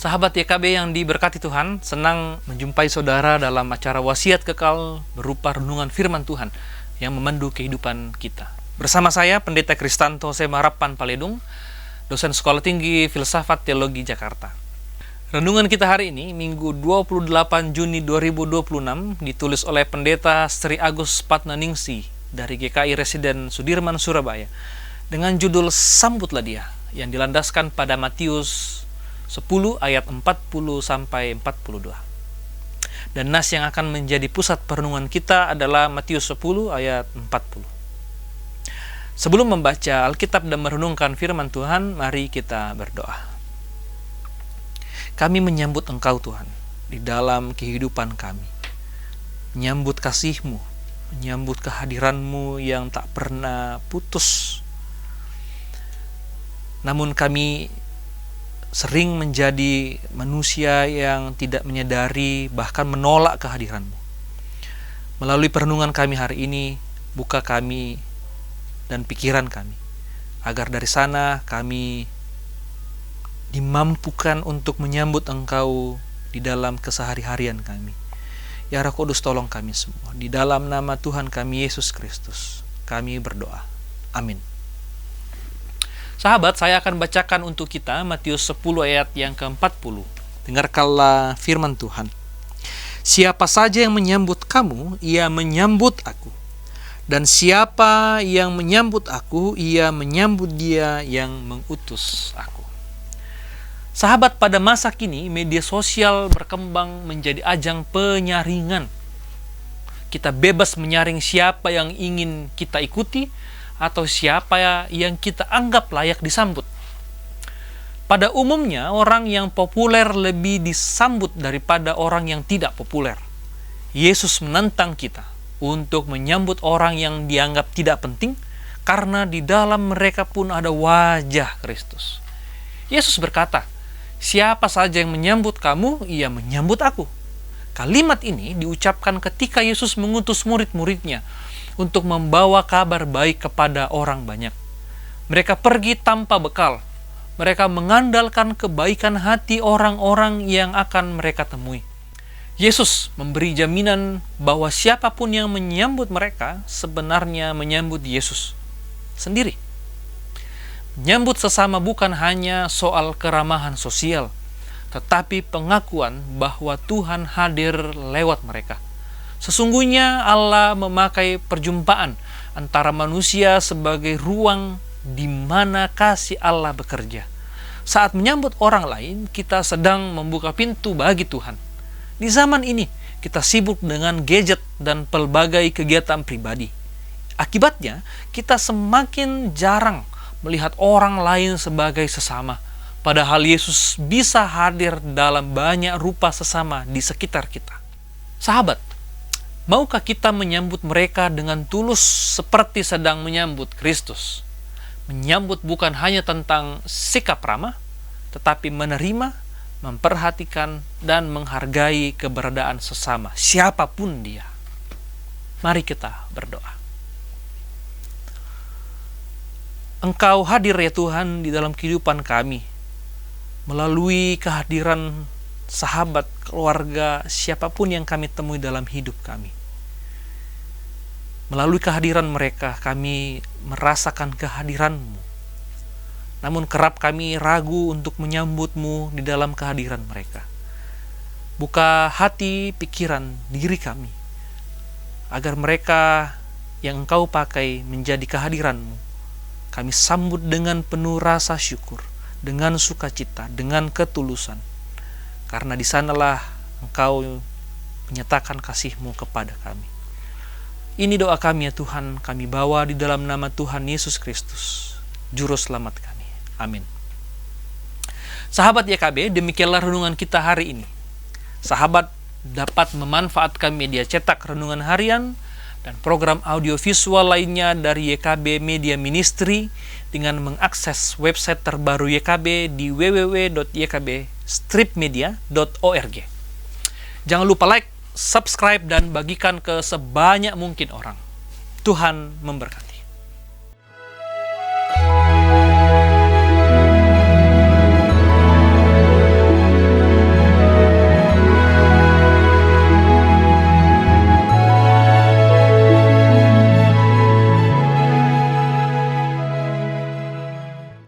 Sahabat YKB yang diberkati Tuhan, senang menjumpai saudara dalam acara Wasiat Kekal berupa renungan firman Tuhan yang memandu kehidupan kita. Bersama saya, Pendeta Kristanto Semarapan Paledung, dosen Sekolah Tinggi Filsafat Teologi Jakarta. Renungan kita hari ini, Minggu 28 Juni 2026, ditulis oleh Pendeta Sri Agus Patnaningsi dari GKI Residen Sudirman, Surabaya, dengan judul Sambutlah Dia, yang dilandaskan pada Matius 10 ayat 40 sampai 42. Dan nas yang akan menjadi pusat perenungan kita adalah Matius 10 ayat 40. Sebelum membaca Alkitab dan merenungkan firman Tuhan, mari kita berdoa. Kami menyambut Engkau Tuhan di dalam kehidupan kami. Menyambut kasih-Mu, menyambut kehadiran-Mu yang tak pernah putus. Namun kami sering menjadi manusia yang tidak menyadari, bahkan menolak kehadiran-Mu. Melalui perenungan kami hari ini, buka kami dan pikiran kami, agar dari sana kami dimampukan untuk menyambut Engkau di dalam kesehari-harian kami. Ya Roh Kudus, tolong kami semua. Di dalam nama Tuhan kami Yesus Kristus, kami berdoa. Amin. Sahabat, saya akan bacakan untuk kita Matius 10 ayat yang ke-40. Dengarkanlah firman Tuhan. Siapa saja yang menyambut kamu, ia menyambut aku. Dan siapa yang menyambut aku, ia menyambut Dia yang mengutus aku. Sahabat, pada masa kini, media sosial berkembang menjadi ajang penyaringan. Kita bebas menyaring siapa yang ingin kita ikuti, atau siapa yang kita anggap layak disambut. Pada umumnya, orang yang populer lebih disambut daripada orang yang tidak populer. Yesus menantang kita untuk menyambut orang yang dianggap tidak penting, karena di dalam mereka pun ada wajah Kristus. Yesus berkata, siapa saja yang menyambut kamu, ia menyambut aku. Kalimat ini diucapkan ketika Yesus mengutus murid-muridnya untuk membawa kabar baik kepada orang banyak. Mereka pergi tanpa bekal. Mereka mengandalkan kebaikan hati orang-orang yang akan mereka temui. Yesus memberi jaminan bahwa siapapun yang menyambut mereka sebenarnya menyambut Yesus sendiri. Menyambut sesama bukan hanya soal keramahan sosial, tetapi pengakuan bahwa Tuhan hadir lewat mereka. Sesungguhnya Allah memakai perjumpaan antara manusia sebagai ruang di mana kasih Allah bekerja. Saat menyambut orang lain, kita sedang membuka pintu bagi Tuhan. Di zaman ini, kita sibuk dengan gadget dan pelbagai kegiatan pribadi. Akibatnya, kita semakin jarang melihat orang lain sebagai sesama. Padahal Yesus bisa hadir dalam banyak rupa sesama di sekitar kita. Sahabat, maukah kita menyambut mereka dengan tulus seperti sedang menyambut Kristus? Menyambut bukan hanya tentang sikap ramah, tetapi menerima, memperhatikan, dan menghargai keberadaan sesama, siapapun dia. Mari kita berdoa. Engkau hadir ya Tuhan di dalam kehidupan kami, melalui kehadiran sahabat, keluarga, siapapun yang kami temui dalam hidup kami. Melalui kehadiran mereka, kami merasakan kehadiran-Mu. Namun kerap kami ragu untuk menyambut-Mu di dalam kehadiran mereka. Buka hati, pikiran, diri kami, agar mereka yang Engkau pakai menjadi kehadiran-Mu, kami sambut dengan penuh rasa syukur, dengan sukacita, dengan ketulusan. Karena di sanalah Engkau menyatakan kasih-Mu kepada kami. Ini doa kami ya Tuhan, kami bawa di dalam nama Tuhan Yesus Kristus, Juru Selamat kami. Amin. Sahabat YKB, demikianlah renungan kita hari ini. Sahabat dapat memanfaatkan media cetak renungan harian dan program audiovisual lainnya dari YKB Media Ministry dengan mengakses website terbaru YKB di www.ykbstripmedia.org. Jangan lupa like, subscribe, dan bagikan ke sebanyak mungkin orang. Tuhan memberkati.